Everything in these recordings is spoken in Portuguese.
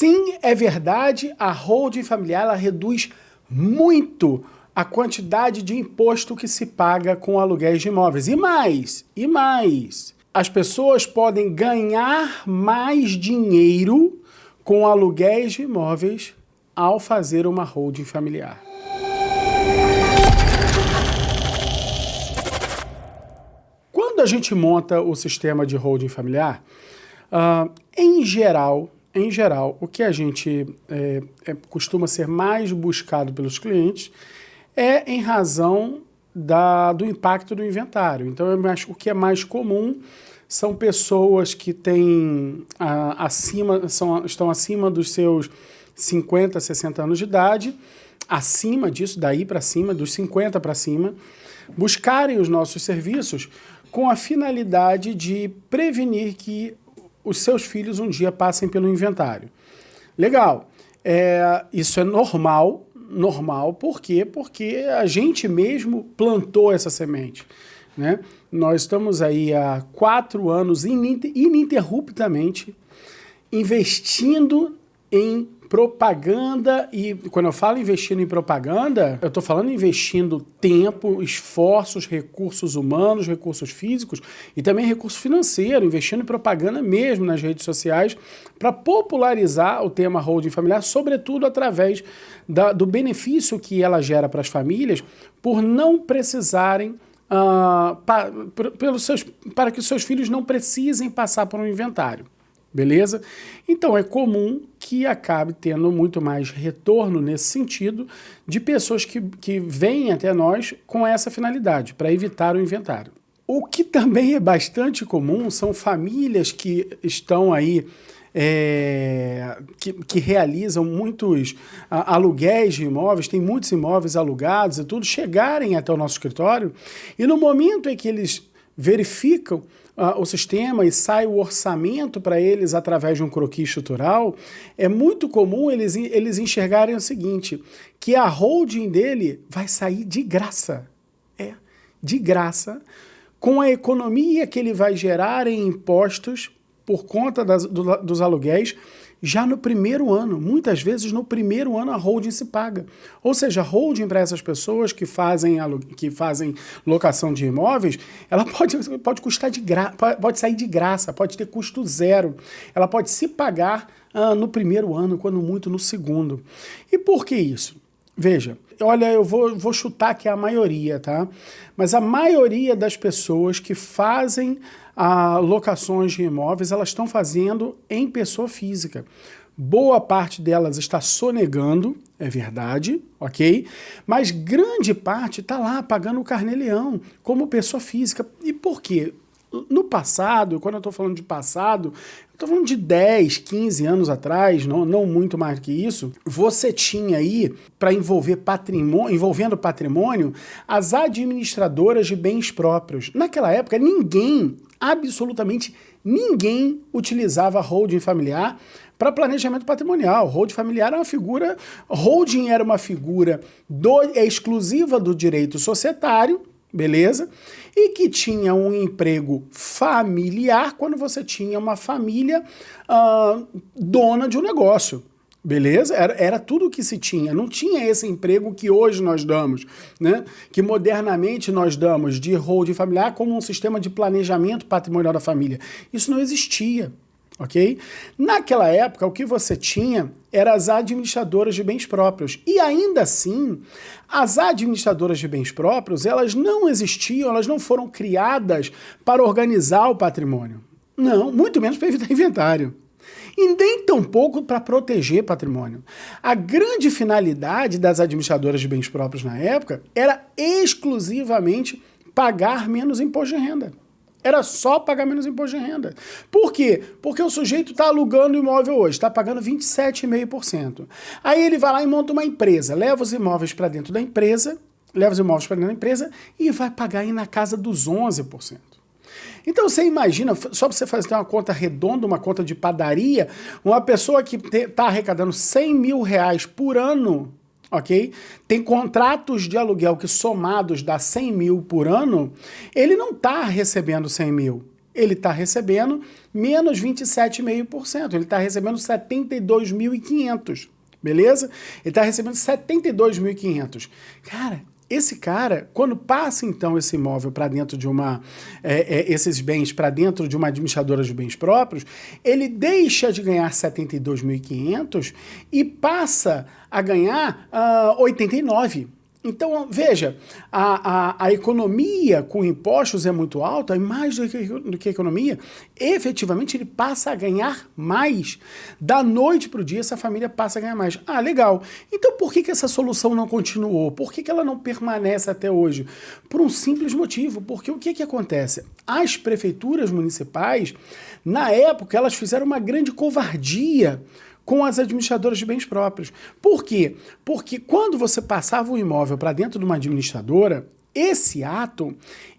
Sim, é verdade, a holding familiar ela reduz muito a quantidade de imposto que se paga com aluguéis de imóveis. E mais, as pessoas podem ganhar mais dinheiro com aluguéis de imóveis ao fazer uma holding familiar. Quando a gente monta o sistema de holding familiar, em geral, o que a gente costuma ser mais buscado pelos clientes é em razão do impacto do inventário. Então, o que é mais comum são pessoas que têm estão acima dos seus 50, 60 anos de idade, acima disso, daí para cima, dos 50 para cima, buscarem os nossos serviços com a finalidade de prevenir que os seus filhos um dia passem pelo inventário. Legal. Isso é normal. Por quê? Porque a gente mesmo plantou essa semente, né? Nós estamos aí há 4 anos ininterruptamente investindo em propaganda, e quando eu falo investindo em propaganda, eu estou falando investindo tempo, esforços, recursos humanos, recursos físicos e também recurso financeiro, investindo em propaganda mesmo nas redes sociais para popularizar o tema holding familiar, sobretudo através do benefício que ela gera para as famílias por não precisarem para que seus filhos não precisem passar por um inventário. Beleza? Então é comum que acabe tendo muito mais retorno nesse sentido de pessoas que vêm até nós com essa finalidade, para evitar o inventário. O que também é bastante comum são famílias que estão aí, que realizam muitos aluguéis de imóveis, tem muitos imóveis alugados e tudo, chegarem até o nosso escritório e no momento em que eles verificam o sistema e sai o orçamento para eles através de um croquis estrutural, é muito comum eles enxergarem o seguinte, que a holding dele vai sair de graça. De graça, com a economia que ele vai gerar em impostos por conta dos aluguéis, já no primeiro ano. Muitas vezes no primeiro ano a holding se paga. Ou seja, a holding para essas pessoas que fazem locação de imóveis, ela pode custar pode sair de graça, pode ter custo zero. Ela pode se pagar no primeiro ano, quando muito no segundo. E por que isso? Veja, olha, eu vou chutar que é a maioria, tá? Mas a maioria das pessoas que fazem locações de imóveis, elas estão fazendo em pessoa física. Boa parte delas está sonegando, é verdade, ok? Mas grande parte está lá pagando o carnê-leão como pessoa física. E por quê? No passado, quando eu estou falando de passado, eu estou falando de 10, 15 anos atrás, não muito mais do que isso, você tinha aí, para envolvendo patrimônio, as administradoras de bens próprios. Naquela época, absolutamente ninguém utilizava holding familiar para planejamento patrimonial. Holding era uma figura exclusiva do direito societário, beleza? E que tinha um emprego familiar quando você tinha uma família dona de um negócio. Beleza? Era tudo o que se tinha. Não tinha esse emprego que hoje nós damos, né? Que modernamente nós damos de holding familiar como um sistema de planejamento patrimonial da família. Isso não existia. Ok? Naquela época, o que você tinha eram as administradoras de bens próprios. E ainda assim, as administradoras de bens próprios, elas não existiam, elas não foram criadas para organizar o patrimônio. Não, muito menos para evitar inventário. E nem tampouco para proteger patrimônio. A grande finalidade das administradoras de bens próprios na época era exclusivamente pagar menos imposto de renda. Era só pagar menos imposto de renda. Por quê? Porque o sujeito está alugando o imóvel hoje, está pagando 27,5%. Aí ele vai lá e monta uma empresa, leva os imóveis para dentro da empresa, e vai pagar aí na casa dos 11%. Então você imagina, só para você fazer uma conta redonda, uma conta de padaria, uma pessoa que está arrecadando 100 mil reais por ano, ok? Tem contratos de aluguel que somados dá 100 mil por ano, ele não está recebendo 100 mil. ele está recebendo menos 27,5%. Ele está recebendo 72.500, beleza? Ele está recebendo 72.500. Cara, esse cara, quando passa então esse imóvel para dentro de esses bens para dentro de uma administradora de bens próprios, ele deixa de ganhar 72.500 e passa a ganhar 89. Então, veja, a economia com impostos é muito alta, e mais do que a economia, efetivamente ele passa a ganhar mais. Da noite para o dia, essa família passa a ganhar mais. Ah, legal. Então, por que essa solução não continuou? Por que ela não permanece até hoje? Por um simples motivo, porque o que acontece? As prefeituras municipais, na época, elas fizeram uma grande covardia com as administradoras de bens próprios. Por quê? Porque quando você passava o imóvel para dentro de uma administradora, esse ato,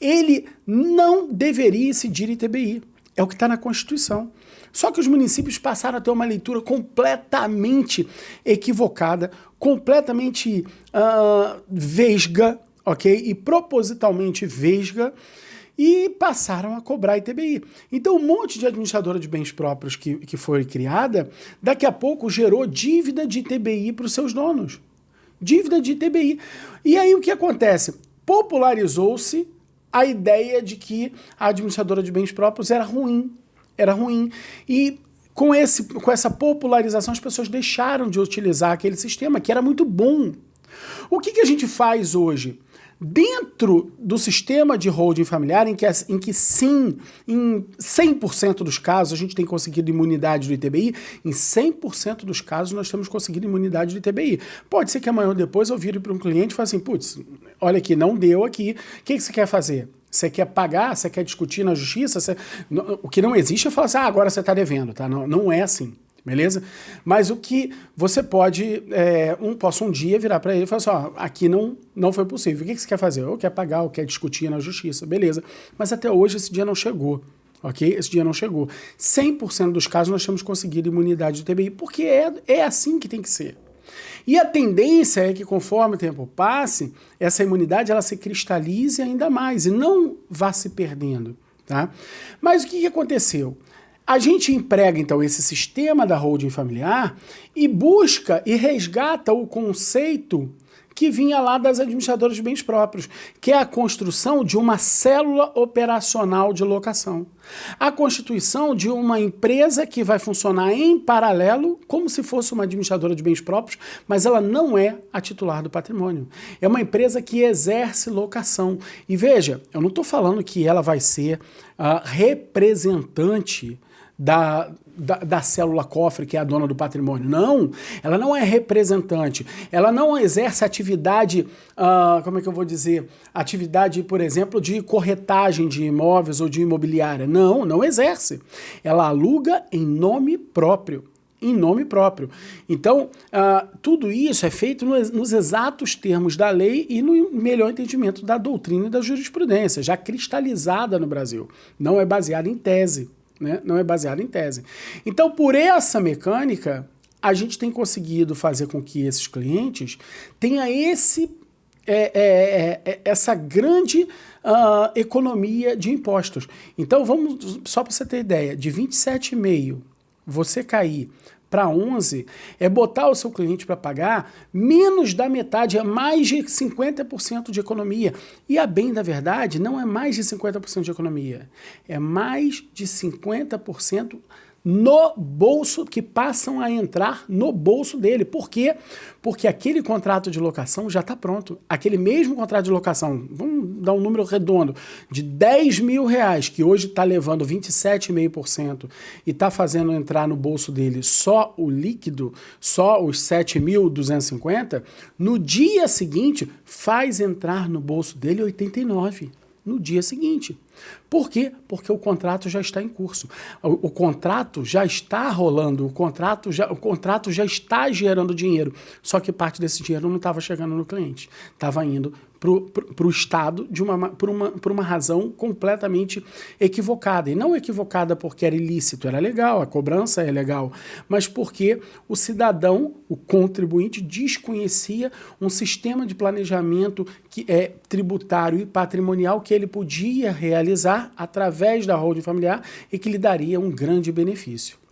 ele não deveria incidir ITBI. É o que está na Constituição. Só que os municípios passaram a ter uma leitura completamente equivocada, completamente vesga, ok? E propositalmente vesga, e passaram a cobrar ITBI. Então, um monte de administradora de bens próprios que foi criada, daqui a pouco gerou dívida de ITBI para os seus donos. Dívida de ITBI. E aí o que acontece? Popularizou-se a ideia de que a administradora de bens próprios era ruim. Era ruim. E com essa popularização, as pessoas deixaram de utilizar aquele sistema, que era muito bom. O que a gente faz hoje? Dentro do sistema de holding familiar, em que sim, em 100% dos casos a gente tem conseguido imunidade do ITBI, em 100% dos casos nós temos conseguido imunidade do ITBI. Pode ser que amanhã ou depois eu vire para um cliente e fale assim, putz, olha aqui, não deu aqui, o que você quer fazer? Você quer pagar? Você quer discutir na justiça? O que não existe é falar assim, agora você está devendo, tá? Não é assim. Beleza? Mas o que você pode, posso um dia virar para ele e falar assim, ó, aqui não foi possível. O que você quer fazer? Ou quer pagar, ou quer discutir na justiça. Beleza. Mas até hoje esse dia não chegou. Ok? Esse dia não chegou. 100% dos casos nós temos conseguido imunidade do TBI, porque é assim que tem que ser. E a tendência é que conforme o tempo passe, essa imunidade ela se cristalize ainda mais e não vá se perdendo. Tá? Mas o que aconteceu? A gente emprega, então, esse sistema da holding familiar e busca e resgata o conceito que vinha lá das administradoras de bens próprios, que é a construção de uma célula operacional de locação. A constituição de uma empresa que vai funcionar em paralelo, como se fosse uma administradora de bens próprios, mas ela não é a titular do patrimônio. É uma empresa que exerce locação. E veja, eu não estou falando que ela vai ser representante da célula cofre, que é a dona do patrimônio. Não, ela não é representante. Ela não exerce atividade, como é que eu vou dizer? Atividade, por exemplo, de corretagem de imóveis ou de imobiliária. Não exerce. Ela aluga em nome próprio. Em nome próprio. Então, tudo isso é feito nos exatos termos da lei e no melhor entendimento da doutrina e da jurisprudência, já cristalizada no Brasil. Não é baseada em tese. Né? Não é baseado em tese. Então, por essa mecânica, a gente tem conseguido fazer com que esses clientes tenham essa grande economia de impostos. Então, vamos, só para você ter ideia, de 27,5% você cair para 11%, é botar o seu cliente para pagar menos da metade, é mais de 50% de economia. E a bem da verdade, não é mais de 50% de economia, é mais de 50% no bolso, que passam a entrar no bolso dele. Por quê? Porque aquele contrato de locação já está pronto. Aquele mesmo contrato de locação, vamos dar um número redondo, de R$10.000, que hoje está levando 27,5% e está fazendo entrar no bolso dele só o líquido, só os 7.250, no dia seguinte faz entrar no bolso dele 89. No dia seguinte. Por quê? Porque o contrato já está em curso. O contrato já está rolando, o contrato já está gerando dinheiro. Só que parte desse dinheiro não estava chegando no cliente. Estava indo para o Estado por uma razão completamente equivocada. E não equivocada porque era ilícito, era legal, a cobrança é legal, mas porque o cidadão, o contribuinte, desconhecia um sistema de planejamento que é tributário e patrimonial que ele podia realizar realizar através da holding familiar e que lhe daria um grande benefício.